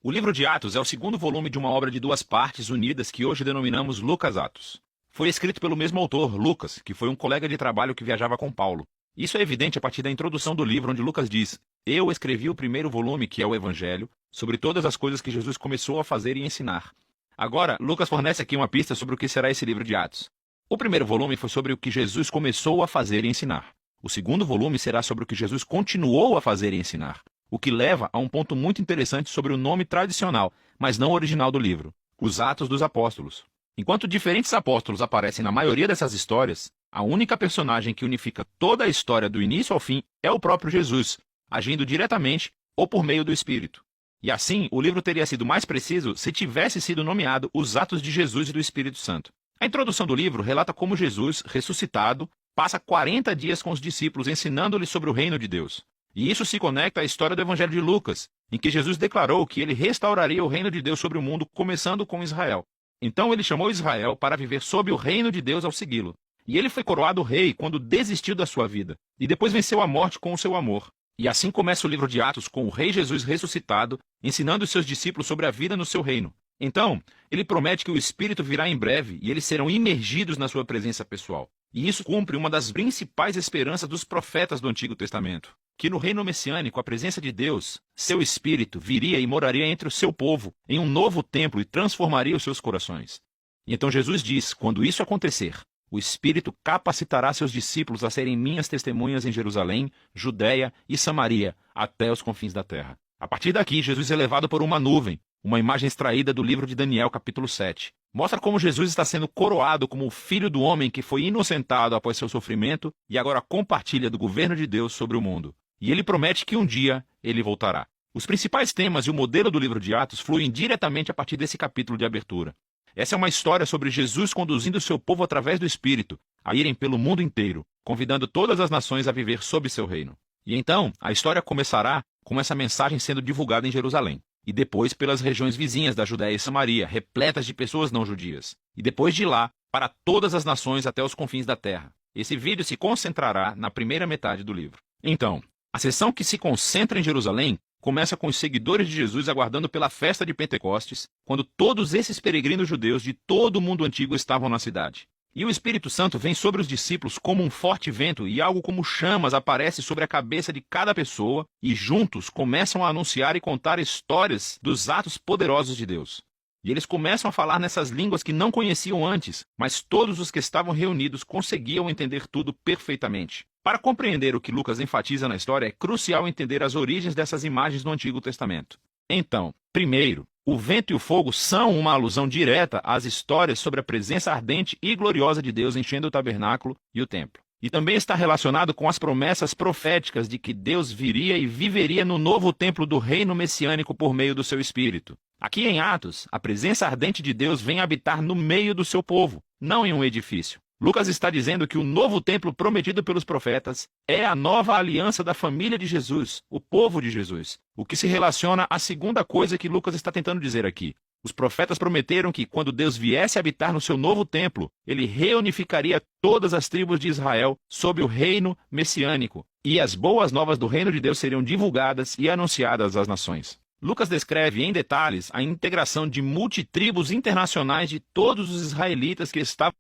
O livro de Atos é o segundo volume de uma obra de duas partes unidas que hoje denominamos Lucas Atos. Foi escrito pelo mesmo autor, Lucas, que foi um colega de trabalho que viajava com Paulo. Isso é evidente a partir da introdução do livro, onde Lucas diz: Eu escrevi o primeiro volume, que é o Evangelho, sobre todas as coisas que Jesus começou a fazer e ensinar. Agora, Lucas fornece aqui uma pista sobre o que será esse livro de Atos. O primeiro volume foi sobre o que Jesus começou a fazer e ensinar. O segundo volume será sobre o que Jesus continuou a fazer e ensinar, o que leva a um ponto muito interessante sobre o nome tradicional, mas não original do livro, os Atos dos Apóstolos. Enquanto diferentes apóstolos aparecem na maioria dessas histórias, a única personagem que unifica toda a história do início ao fim é o próprio Jesus, agindo diretamente ou por meio do Espírito. E assim, o livro teria sido mais preciso se tivesse sido nomeado Os Atos de Jesus e do Espírito Santo. A introdução do livro relata como Jesus, ressuscitado, passa 40 dias com os discípulos ensinando-lhes sobre o reino de Deus. E isso se conecta à história do Evangelho de Lucas, em que Jesus declarou que ele restauraria o reino de Deus sobre o mundo, começando com Israel. Então ele chamou Israel para viver sob o reino de Deus ao segui-lo. E ele foi coroado rei quando desistiu da sua vida, e depois venceu a morte com o seu amor. E assim começa o livro de Atos com o rei Jesus ressuscitado, ensinando os seus discípulos sobre a vida no seu reino. Então, ele promete que o Espírito virá em breve e eles serão imergidos na sua presença pessoal. E isso cumpre uma das principais esperanças dos profetas do Antigo Testamento, que no reino messiânico a presença de Deus, seu Espírito, viria e moraria entre o seu povo, em um novo templo e transformaria os seus corações. E então Jesus diz, quando isso acontecer, o Espírito capacitará seus discípulos a serem minhas testemunhas em Jerusalém, Judéia e Samaria, até os confins da terra. A partir daqui, Jesus é levado por uma nuvem, uma imagem extraída do livro de Daniel, capítulo 7. Mostra como Jesus está sendo coroado como o Filho do Homem que foi inocentado após seu sofrimento e agora compartilha do governo de Deus sobre o mundo. E ele promete que um dia ele voltará. Os principais temas e o modelo do livro de Atos fluem diretamente a partir desse capítulo de abertura. Essa é uma história sobre Jesus conduzindo o seu povo através do Espírito, a irem pelo mundo inteiro, convidando todas as nações a viver sob seu reino. E então, a história começará com essa mensagem sendo divulgada em Jerusalém, e depois pelas regiões vizinhas da Judéia e Samaria, repletas de pessoas não judias, e depois de lá, para todas as nações até os confins da terra. Esse vídeo se concentrará na primeira metade do livro. Então, a sessão que se concentra em Jerusalém começa com os seguidores de Jesus aguardando pela festa de Pentecostes, quando todos esses peregrinos judeus de todo o mundo antigo estavam na cidade. E o Espírito Santo vem sobre os discípulos como um forte vento e algo como chamas aparece sobre a cabeça de cada pessoa e juntos começam a anunciar e contar histórias dos atos poderosos de Deus. E eles começam a falar nessas línguas que não conheciam antes, mas todos os que estavam reunidos conseguiam entender tudo perfeitamente. Para compreender o que Lucas enfatiza na história, é crucial entender as origens dessas imagens do Antigo Testamento. Então, primeiro, o vento e o fogo são uma alusão direta às histórias sobre a presença ardente e gloriosa de Deus enchendo o tabernáculo e o templo. E também está relacionado com as promessas proféticas de que Deus viria e viveria no novo templo do reino messiânico por meio do seu Espírito. Aqui em Atos, a presença ardente de Deus vem habitar no meio do seu povo, não em um edifício. Lucas está dizendo que o novo templo prometido pelos profetas é a nova aliança da família de Jesus, o povo de Jesus, o que se relaciona à segunda coisa que Lucas está tentando dizer aqui. Os profetas prometeram que, quando Deus viesse habitar no seu novo templo, ele reunificaria todas as tribos de Israel sob o reino messiânico, e as boas novas do reino de Deus seriam divulgadas e anunciadas às nações. Lucas descreve em detalhes a integração de multitribos internacionais de todos os israelitas que estavam